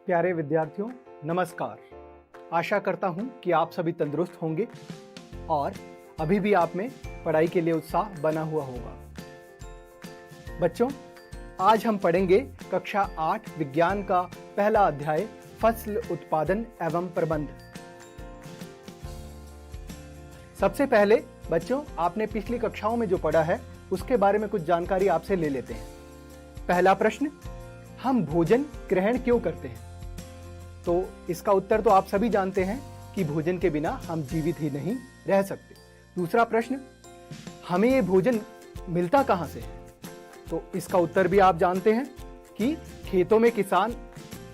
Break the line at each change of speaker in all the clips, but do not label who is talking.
प्यारे विद्यार्थियों, नमस्कार। आशा करता हूं कि आप सभी तंदुरुस्त होंगे और अभी भी आप में पढ़ाई के लिए उत्साह बना हुआ होगा। बच्चों, आज हम पढ़ेंगे कक्षा 8 विज्ञान का पहला अध्याय फसल उत्पादन एवं प्रबंध। सबसे पहले बच्चों, आपने पिछली कक्षाओं में जो पढ़ा है उसके बारे में कुछ जानकारी आपसे ले लेते हैं। पहला प्रश्न, हम भोजन ग्रहण क्यों करते हैं? तो इसका उत्तर तो आप सभी जानते हैं कि भोजन के बिना हम जीवित ही नहीं रह सकते। दूसरा प्रश्न, हमें ये भोजन मिलता कहां से है? तो इसका उत्तर भी आप जानते हैं कि खेतों में किसान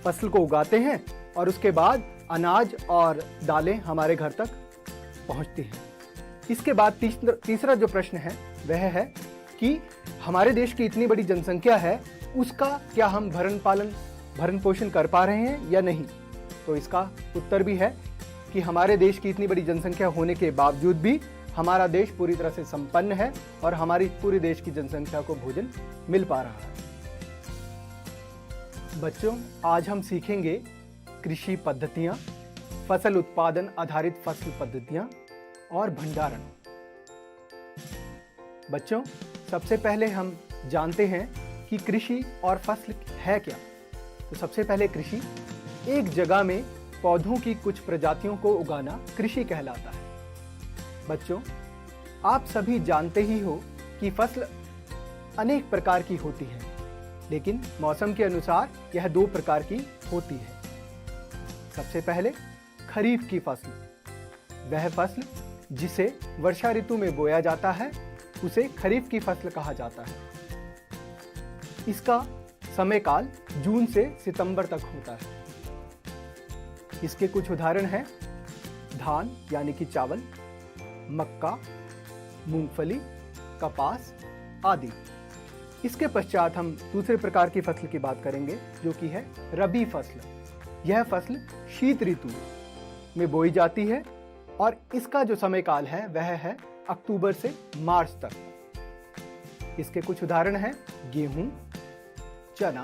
फसल को उगाते हैं और उसके बाद अनाज और दालें हमारे घर तक पहुंचती हैं। इसके बाद तीसरा जो प्रश्न है वह है कि हमारे देश की इतनी बड़ी जनसंख्या है, उसका क्या हम भरण पोषण कर पा रहे हैं या नहीं? तो इसका उत्तर भी है कि हमारे देश की इतनी बड़ी जनसंख्या होने के बावजूद भी हमारा देश पूरी तरह से संपन्न है और हमारी पूरे देश की जनसंख्या को भोजन मिल पा रहा है। बच्चों, आज हम सीखेंगे कृषि पद्धतियां, फसल उत्पादन आधारित फसल पद्धतियां और भंडारण। बच्चों, सबसे पहले हम जानते हैं कि कृषि और फसल है क्या। तो सबसे पहले कृषि, एक जगह में पौधों की कुछ प्रजातियों को उगाना कृषि कहलाता है। बच्चों, आप सभी जानते ही हो कि फसल अनेक प्रकार की होती है, लेकिन मौसम के अनुसार यह दो प्रकार की होती है। सबसे पहले खरीफ की फसल, वह फसल जिसे वर्षा ऋतु में बोया जाता है उसे खरीफ की फसल कहा जाता है। इसका समय काल जून से सितंबर तक होता है। इसके कुछ उदाहरण हैं धान यानी कि चावल, मक्का, मूंगफली, कपास आदि। इसके पश्चात हम दूसरे प्रकार की फसल की बात करेंगे जो कि है रबी फसल। यह फसल शीत ऋतु में बोई जाती है और इसका जो समय काल है वह है अक्टूबर से मार्च तक। इसके कुछ उदाहरण हैं गेहूं, चना,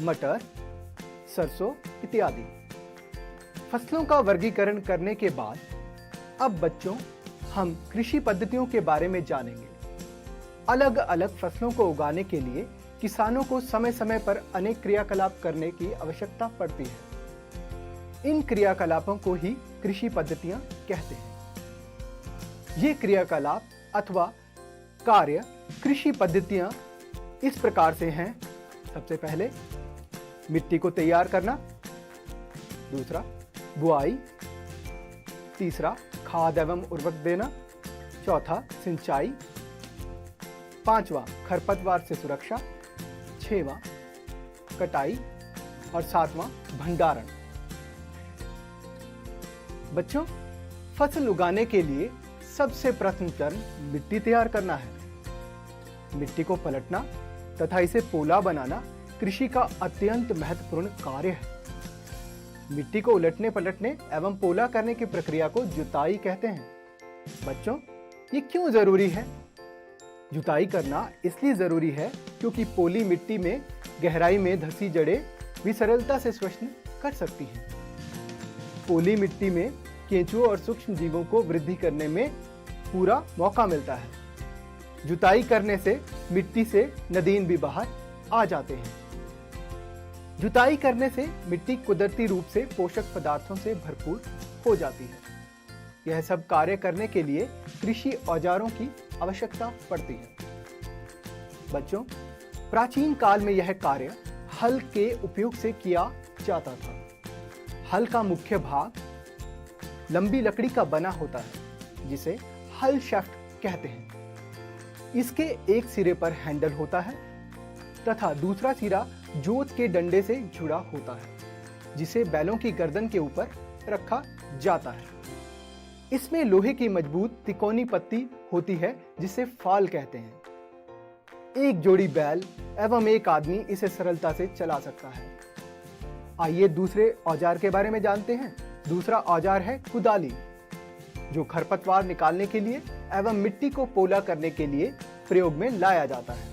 मटर, सरसों इत्यादि। फसलों का वर्गीकरण करने के बाद अब बच्चों हम कृषि पद्धतियों के बारे में जानेंगे। अलग अलग फसलों को उगाने के लिए किसानों को समय समय पर अनेक क्रियाकलाप करने की आवश्यकता पड़ती है। इन क्रियाकलापों को ही कृषि पद्धतियां कहते हैं। ये क्रियाकलाप अथवा कार्य कृषि पद्धतियां इस प्रकार से हैं। सबसे पहले मिट्टी को तैयार करना, दूसरा बुआई, तीसरा खाद एवं उर्वरक देना, चौथा सिंचाई, पांचवा खरपतवार से सुरक्षा, छठवां कटाई और सातवां भंडारण। बच्चों, फसल उगाने के लिए सबसे प्रथम चरण मिट्टी तैयार करना है। मिट्टी को पलटना तथा इसे पोला बनाना कृषि का अत्यंत महत्वपूर्ण कार्य है। मिट्टी को उलटने पलटने एवं पोला करने की प्रक्रिया को जुताई कहते हैं। बच्चों, ये क्यों जरूरी है? जुताई करना इसलिए जरूरी है क्योंकि पोली मिट्टी में गहराई में धंसी जड़ें भी सरलता से श्वसन कर सकती हैं। पोली मिट्टी में केंचुओं और सूक्ष्म जीवों को वृद्धि करने में पूरा मौका मिलता है। जुताई करने से मिट्टी से नदीन भी बाहर आ जाते हैं। जुताई करने से मिट्टी कुदरती रूप से पोषक पदार्थों से भरपूर हो जाती है। यह सब कार्य करने के लिए कृषि औजारों की आवश्यकता पड़ती है। बच्चों, प्राचीन काल में यह कार्य हल के उपयोग से किया जाता था। हल का मुख्य भाग लंबी लकड़ी का बना होता है जिसे हल शाफ्ट कहते हैं। इसके एक सिरे पर हैंडल होता है तथा दूसरा सिरा जोत के डंडे से जुड़ा होता है जिसे बैलों की गर्दन के ऊपर रखा जाता है। इसमें लोहे की मजबूत तिकोनी पत्ती होती है जिसे फाल कहते हैं। एक जोड़ी बैल एवं एक आदमी इसे सरलता से चला सकता है। आइए दूसरे औजार के बारे में जानते हैं। दूसरा औजार है कुदाली, जो खरपतवार निकालने के लिए एवं मिट्टी को पोला करने के लिए प्रयोग में लाया जाता है।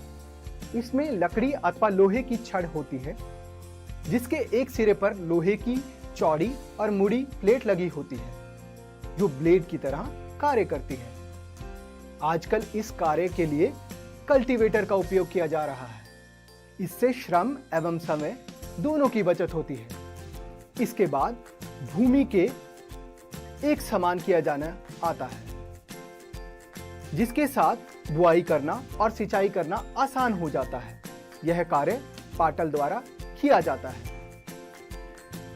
इसमें लकड़ी अथवा लोहे की छड़ होती है। जिसके एक सिरे पर लोहे की चौड़ी और मुड़ी प्लेट लगी होती है जो ब्लेड की तरह कार्य करती है। आजकल इस कार्य के लिए कल्टीवेटर का उपयोग किया जा रहा है। इससे श्रम एवं समय दोनों की बचत होती है। इसके बाद भूमि के एक समान किया जाना आता है, जिसके साथ बुआई करना और सिंचाई करना आसान हो जाता है। यह कार्य पाटल द्वारा किया जाता है।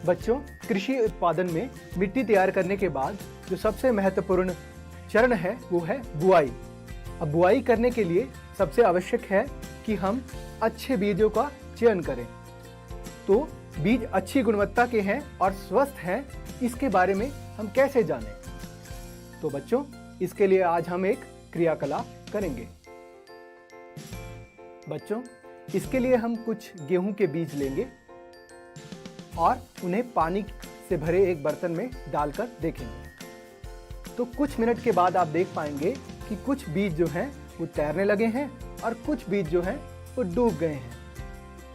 बच्चों, कृषि उत्पादन में मिट्टी तैयार करने के बाद जो सबसे महत्वपूर्ण चरण है वो है बुआई। अब बुआई करने के लिए सबसे आवश्यक है कि हम अच्छे बीजों का चयन करें। तो बीज अच्छी गुणवत्ता के हैं और स्वस्थ हैं, इसके बारे में हम कैसे जानें? तो बच्चों, इसके लिए आज हम एक क्रियाकलाप करेंगे। बच्चों, इसके लिए हम कुछ गेहूं के बीज लेंगे और उन्हें पानी से भरे एक बर्तन में डालकर देखेंगे। तो कुछ मिनट के बाद आप देख पाएंगे कि कुछ बीज जो हैं वो तैरने लगे हैं और कुछ बीज जो हैं वो डूब गए हैं।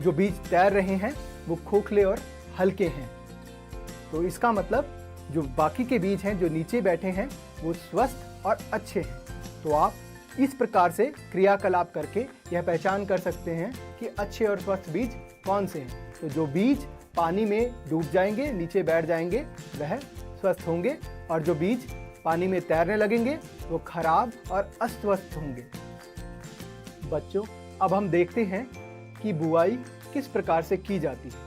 जो बीज तैर रहे हैं वो खोखले और हल्के हैं। तो इसका मतलब जो बाकी के बीज हैं जो नीचे बैठे हैं वो स्वस्थ और अच्छे हैं। तो आप इस प्रकार से क्रियाकलाप करके यह पहचान कर सकते हैं कि अच्छे और स्वस्थ बीज कौन से हैं। तो जो बीज पानी में डूब जाएंगे, नीचे बैठ जाएंगे, वह स्वस्थ होंगे, और जो बीज पानी में तैरने लगेंगे वो खराब और अस्वस्थ होंगे। बच्चों, अब हम देखते हैं कि बुआई किस प्रकार से की जाती है।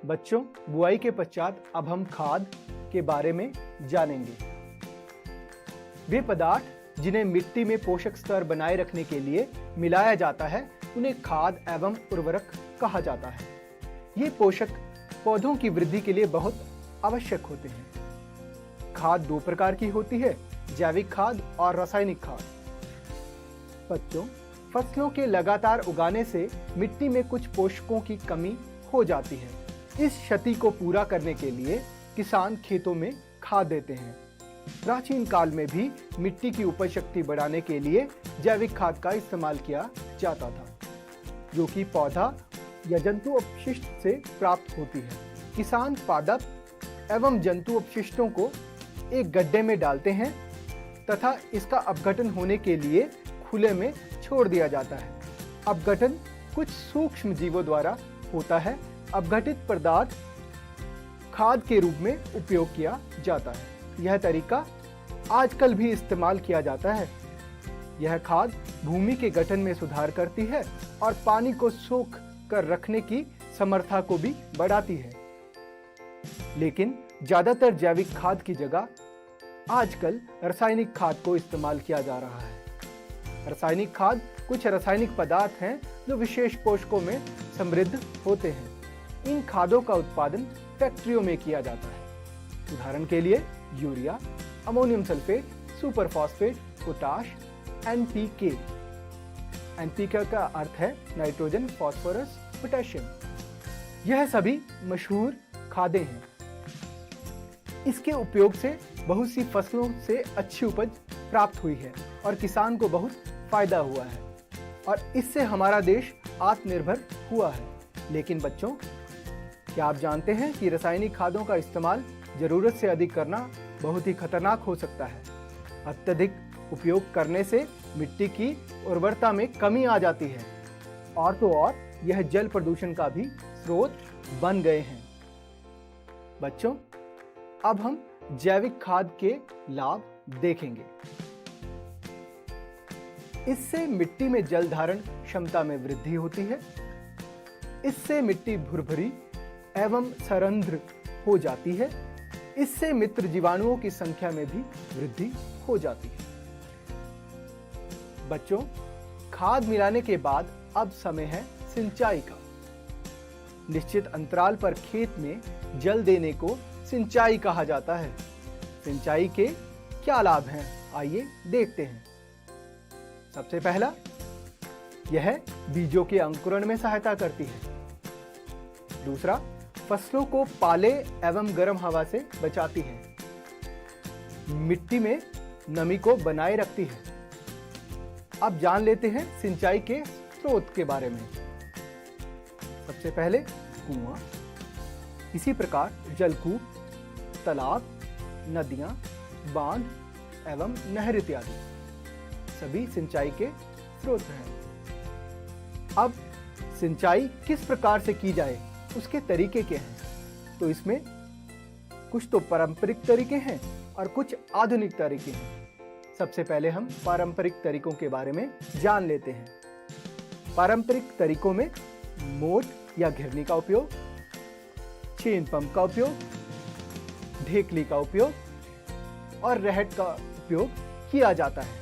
बच्चों, बुआई के पश्चात अब हम खाद के बारे में जानेंगे। वे पदार्थ जिन्हें मिट्टी में पोषक स्तर बनाए रखने के लिए मिलाया जाता है, उन्हें खाद एवं उर्वरक कहा जाता है। ये पोषक पौधों की वृद्धि के लिए बहुत आवश्यक होते हैं। खाद दो प्रकार की होती है, जैविक खाद और रासायनिक खाद। बच्चों, फसलों के लगातार उगाने से मिट्टी में कुछ पोषकों की कमी हो जाती है। इस क्षति को पूरा करने के लिए किसान खेतों में खाद देते हैं। प्राचीन काल में भी मिट्टी की उपज शक्ति बढ़ाने के लिए जैविक खाद का इस्तेमाल किया जाता था, जो कि पौधा या जंतु अपशिष्ट से प्राप्त होती है। किसान पादप एवं जंतु अपशिष्टों को एक गड्ढे में डालते हैं तथा इसका अपघटन होने के लिए खुले में छोड़ दिया जाता है। अपघटन कुछ सूक्ष्म जीवों द्वारा होता है। अपघटित पदार्थ खाद के रूप में उपयोग किया जाता है। यह तरीका आजकल भी इस्तेमाल किया जाता है। यह खाद भूमि के गठन में सुधार करती है और पानी को सोख कर रखने की समर्था को भी बढ़ाती है। लेकिन ज्यादातर जैविक खाद की जगह आजकल रासायनिक खाद को इस्तेमाल किया जा रहा है। रासायनिक खाद कुछ रासायनिक पदार्थ हैं जो विशेष पोषकों में समृद्ध होते हैं। इन खादों का उत्पादन फैक्ट्रियों में किया जाता है। उदाहरण के लिए urea, ammonium sulphate, super phosphate, potash, NPK. NPK का अर्थ है नाइट्रोजन, फास्फोरस, पोटेशियम। यह सभी मशहूर खादें हैं। इसके उपयोग से बहुत सी फसलों से अच्छी उपज प्राप्त हुई है और किसान को बहुत फायदा हुआ है और इससे हमारा देश आत्मनिर्भर हुआ है। लेकिन बच्चों, क्या आप जानते हैं कि रासायनिक खादों का इस्तेमाल जरूरत से अधिक करना बहुत ही खतरनाक हो सकता है। अत्यधिक उपयोग करने से मिट्टी की उर्वरता में कमी आ जाती है और तो और यह जल प्रदूषण का भी स्रोत बन गए हैं। बच्चों, अब हम जैविक खाद के लाभ देखेंगे। इससे मिट्टी में जल धारण क्षमता में वृद्धि होती है। इससे मिट्टी भुरभुरी एवं सरंध्र हो जाती है। इससे मित्र जीवाणुओं की संख्या में भी वृद्धि हो जाती है। बच्चों, खाद मिलाने के बाद अब समय है सिंचाई का। निश्चित अंतराल पर खेत में जल देने को सिंचाई कहा जाता है। सिंचाई के क्या लाभ हैं, आइए देखते हैं। सबसे पहला, यह बीजों के अंकुरण में सहायता करती है। दूसरा, फसलों को पाले एवं गर्म हवा से बचाती है। मिट्टी में नमी को बनाए रखती है। अब जान लेते हैं सिंचाई के स्रोत के बारे में। सबसे पहले कुआं, इसी प्रकार जलकूप, तालाब, नदियां, बांध एवं नहर इत्यादि सभी सिंचाई के स्रोत हैं। अब सिंचाई किस प्रकार से की जाए, उसके तरीके क्या हैं? तो इसमें कुछ तो पारंपरिक तरीके हैं और कुछ आधुनिक तरीके हैं। सबसे पहले हम पारंपरिक तरीकों के बारे में जान लेते हैं। पारंपरिक तरीकों में मोट या घिरनी का उपयोग, चेन पंप का उपयोग, ढेकली का उपयोग और रहट का उपयोग किया जाता है।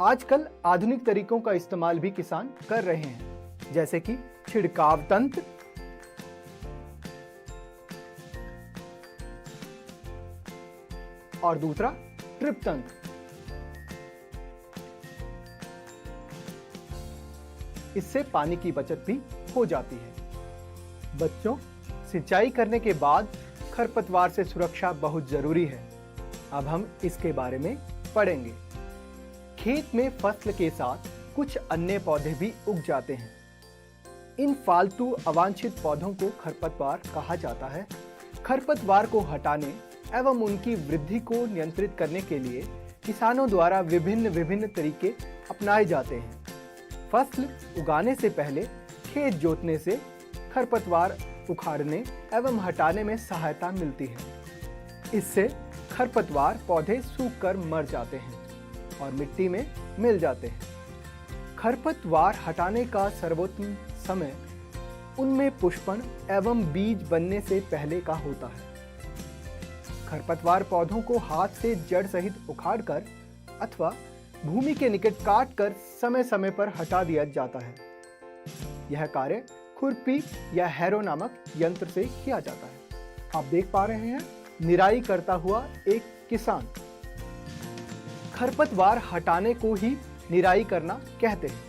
आजकल आधुनिक तरीकों का इस्तेमाल भी किसान कर रहे हैं, जैसे कि छिड़काव तंत्र, और दूसरा ड्रिप तंत्र। इससे पानी की बचत भी हो जाती है। बच्चों, सिंचाई करने के बाद खरपतवार से सुरक्षा बहुत जरूरी है। अब हम इसके बारे में पढ़ेंगे। खेत में फसल के साथ कुछ अन्य पौधे भी उग जाते हैं। इन फालतू अवांछित पौधों को खरपतवार कहा जाता है। खरपतवार को हटाने एवं उनकी वृद्धि को नियंत्रित करने के लिए किसानों द्वारा विभिन्न तरीके अपनाए जाते हैं। फसल उगाने से पहले खेत जोतने से खरपतवार उखाड़ने एवं हटाने में सहायता मिलती है। इससे खरपतवार पौधे सूखकर मर जाते हैं और मिट्टी में मिल जाते हैं। खरपतवार हटाने का सर्वोत्तम समय उनमें पुष्पन एवं बीज बनने से पहले का होता है। खरपतवार पौधों को हाथ से जड़ सहित उखाड़कर अथवा भूमि के निकट काटकर समय समय पर हटा दिया जाता है। यह कार्य खुरपी या हैरो नामक यंत्र से किया जाता है। आप देख पा रहे हैं निराई करता हुआ एक किसान। खरपतवार हटाने को ही निराई करना कहते हैं।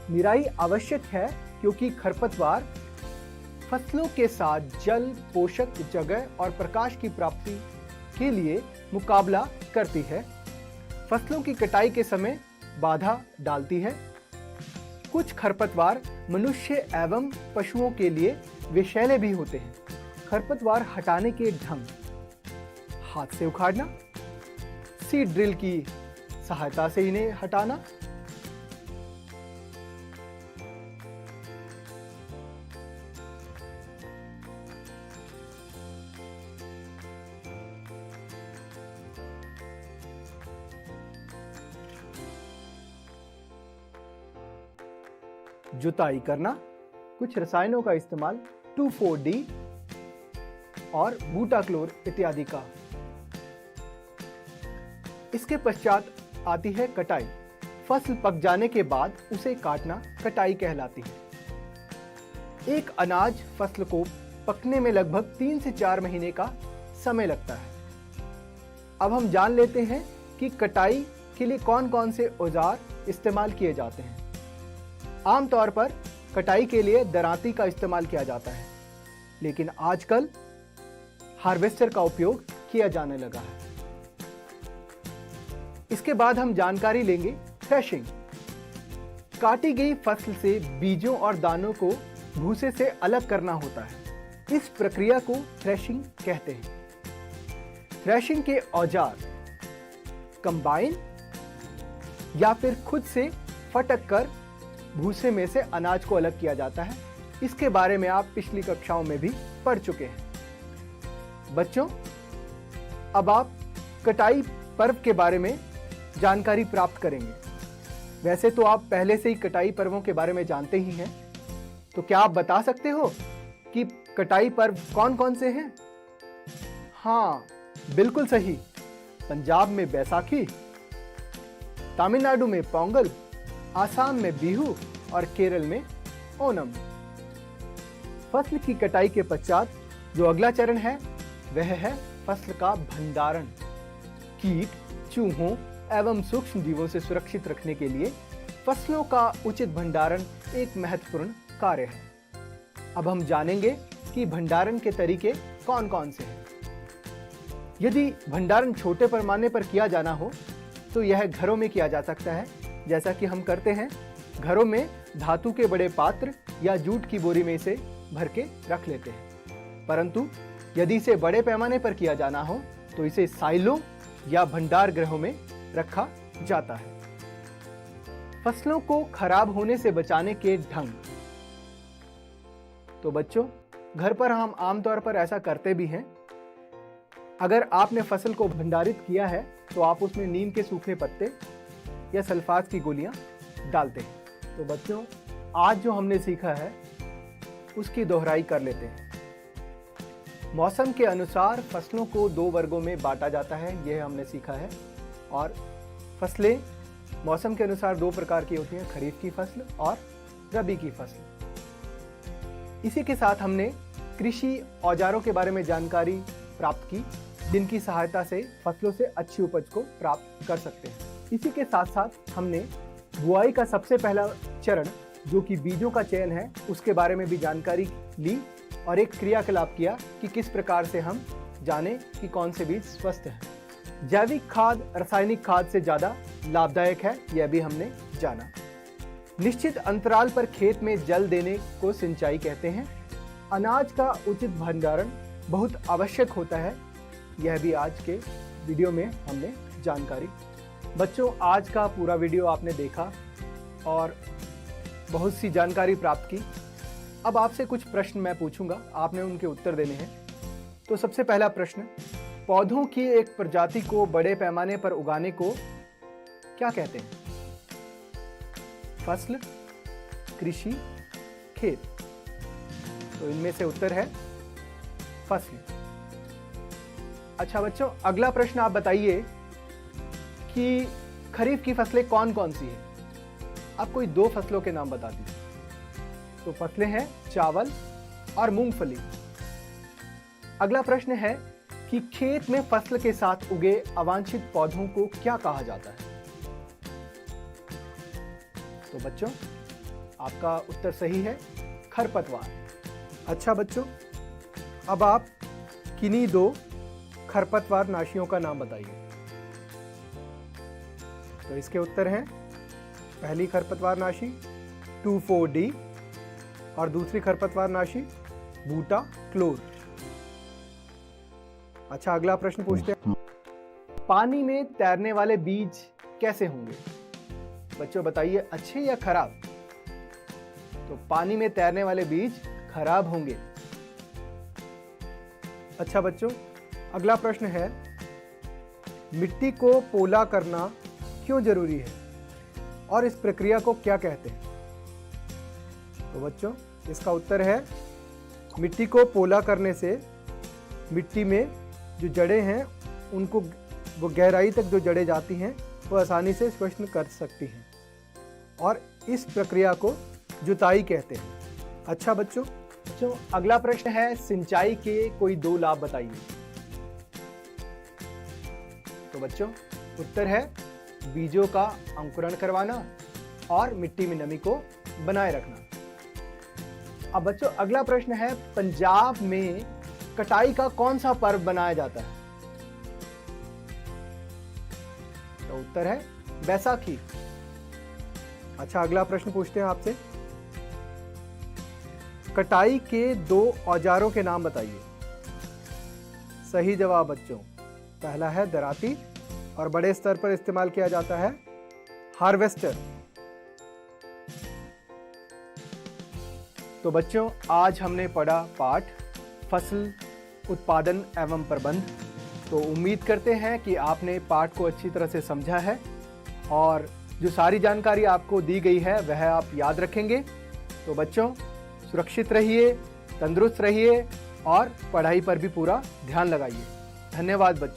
निराई आवश्यक है क्योंकि खरपतवार फसलों के साथ जल, पोषक जगह और प्रकाश की प्राप्ति के लिए मुकाबला करती है। फसलों की कटाई के समय बाधा डालती है। कुछ खरपतवार मनुष्य एवं पशुओं के लिए विषैले भी होते हैं। खरपतवार हटाने के ढंग: हाथ से उखाड़ना, सीड ड्रिल की सहायता से इन्हें हटाना, जुताई करना, कुछ रसायनों का इस्तेमाल 2,4-D और बूटाक्लोर इत्यादि का। इसके पश्चात आती है कटाई। फसल पक जाने के बाद उसे काटना कटाई कहलाती है। एक अनाज फसल को पकने में लगभग 3 से 4 महीने का समय लगता है। अब हम जान लेते हैं कि कटाई के लिए कौन कौन से औजार इस्तेमाल किए जाते हैं। आमतौर पर कटाई के लिए दरांती का इस्तेमाल किया जाता है, लेकिन आजकल हार्वेस्टर का उपयोग किया जाने लगा है। इसके बाद हम जानकारी लेंगे थ्रेशिंग। काटी गई फसल से बीजों और दानों को भूसे से अलग करना होता है। इस प्रक्रिया को थ्रेशिंग कहते हैं। थ्रेशिंग के औजार कंबाइन या फिर खुद से फटक कर भूसे में से अनाज को अलग किया जाता है। इसके बारे में आप पिछली कक्षाओं में भी पढ़ चुके हैं। बच्चों, अब आप कटाई पर्व के बारे में जानकारी प्राप्त करेंगे। वैसे तो आप पहले से ही कटाई पर्वों के बारे में जानते ही हैं, तो क्या आप बता सकते हो कि कटाई पर्व कौन कौन से हैं? हाँ, बिल्कुल सही। पंजाब में बैसाखी, तमिलनाडु में पोंगल, आसाम में बिहू और केरल में ओणम। फसल की कटाई के पश्चात जो अगला चरण है वह है फसल का भंडारण। कीट, चूहों एवं सूक्ष्म जीवों से सुरक्षित रखने के लिए फसलों का उचित भंडारण एक महत्वपूर्ण कार्य है। अब हम जानेंगे कि भंडारण के तरीके कौन कौन से हैं। यदि भंडारण छोटे पैमाने पर किया जाना हो तो यह घरों में किया जा सकता है, जैसा कि हम करते हैं। घरों में धातु के बड़े पात्र या जूट की बोरी में इसे भर के रख लेते हैं। परंतु यदि इसे बड़े पैमाने पर किया जाना हो तो इसे साइलों या भंडार गृहों में रखा जाता है। फसलों को खराब होने से बचाने के ढंग। तो बच्चों, घर पर हम आमतौर पर ऐसा करते भी हैं। अगर आपने फसल को भंडारित किया है तो आप उसमें नीम के सूखे पत्ते या सल्फास की गोलियां डालते हैं। तो बच्चों, आज जो हमने सीखा है उसकी दोहराई कर लेते हैं। मौसम के अनुसार फसलों को 2 वर्गों में बांटा जाता है, यह हमने सीखा है। और फसलें मौसम के अनुसार 2 प्रकार की होती हैं, खरीफ की फसल और रबी की फसल। इसी के साथ हमने कृषि औजारों के बारे में जानकारी प्राप्त की, जिनकी सहायता से फसलों से अच्छी उपज को प्राप्त कर सकते हैं। इसी के साथ साथ हमने बुआई का सबसे पहला चरण, जो कि बीजों का चयन है, उसके बारे में भी जानकारी ली। और एक क्रियाकलाप किया कि किस प्रकार से हम जाने कि कौन से बीज स्वस्थ हैं। जैविक खाद रासायनिक खाद से ज़्यादा लाभदायक है, यह भी हमने जाना। निश्चित अंतराल पर खेत में जल देने को सिंचाई कहते हैं। अनाज का उचित भंडारण बहुत आवश्यक होता है, यह भी आज के वीडियो में हमने जानकारी। बच्चों, आज का पूरा वीडियो आपने देखा और बहुत सी जानकारी प्राप्त की। अब आपसे कुछ प्रश्न मैं पूछूंगा, आपने उनके उत्तर देने हैं। तो सबसे पहला प्रश्न, पौधों की एक प्रजाति को बड़े पैमाने पर उगाने को क्या कहते हैं? फसल, कृषि, खेत। तो इनमें से उत्तर है फसल। अच्छा बच्चों, अगला प्रश्न आप बताइए कि खरीफ की फसलें कौन कौन सी है? आप कोई 2 फसलों के नाम बता दीजिए। तो फसलें हैं चावल और मूंगफली। अगला प्रश्न है कि खेत में फसल के साथ उगे अवांछित पौधों को क्या कहा जाता है? तो बच्चों, आपका उत्तर सही है, खरपतवार। अच्छा बच्चों, अब आप किन्हीं 2 खरपतवार नाशियों का नाम बताइए। तो इसके उत्तर हैं, पहली खरपतवार नाशी 2,4-D और दूसरी खरपतवार नाशी बूटा क्लोर। अच्छा, अगला प्रश्न पूछते हैं, पानी में तैरने वाले बीज कैसे होंगे? बच्चों बताइए, अच्छे या खराब? तो पानी में तैरने वाले बीज खराब होंगे। अच्छा बच्चों, अगला प्रश्न है, मिट्टी को पोला करना क्यों जरूरी है और इस प्रक्रिया को क्या कहते हैं? तो बच्चों, इसका उत्तर है, मिट्टी को पोला करने से मिट्टी में जो जड़ें हैं उनको वो गहराई तक जो जड़ें जाती हैं वो आसानी से स्पष्ट कर सकती हैं और इस प्रक्रिया को जुताई कहते हैं। अच्छा बच्चों, अगला प्रश्न है, सिंचाई के कोई 2 लाभ बताइए। तो बच्चों, उत्तर है बीजों का अंकुरण करवाना और मिट्टी में नमी को बनाए रखना। अब बच्चों, अगला प्रश्न है, पंजाब में कटाई का कौन सा पर्व बनाया जाता है? तो उत्तर है बैसाखी। अच्छा, अगला प्रश्न पूछते हैं आपसे, कटाई के 2 औजारों के नाम बताइए। सही जवाब बच्चों, पहला है दराती और बड़े स्तर पर इस्तेमाल किया जाता है हार्वेस्टर। तो बच्चों, आज हमने पढ़ा पाठ फसल उत्पादन एवं प्रबंध। तो उम्मीद करते हैं कि आपने पाठ को अच्छी तरह से समझा है और जो सारी जानकारी आपको दी गई है वह आप याद रखेंगे। तो बच्चों, सुरक्षित रहिए, तंदुरुस्त रहिए और पढ़ाई पर भी पूरा ध्यान लगाइए। धन्यवाद बच्चों।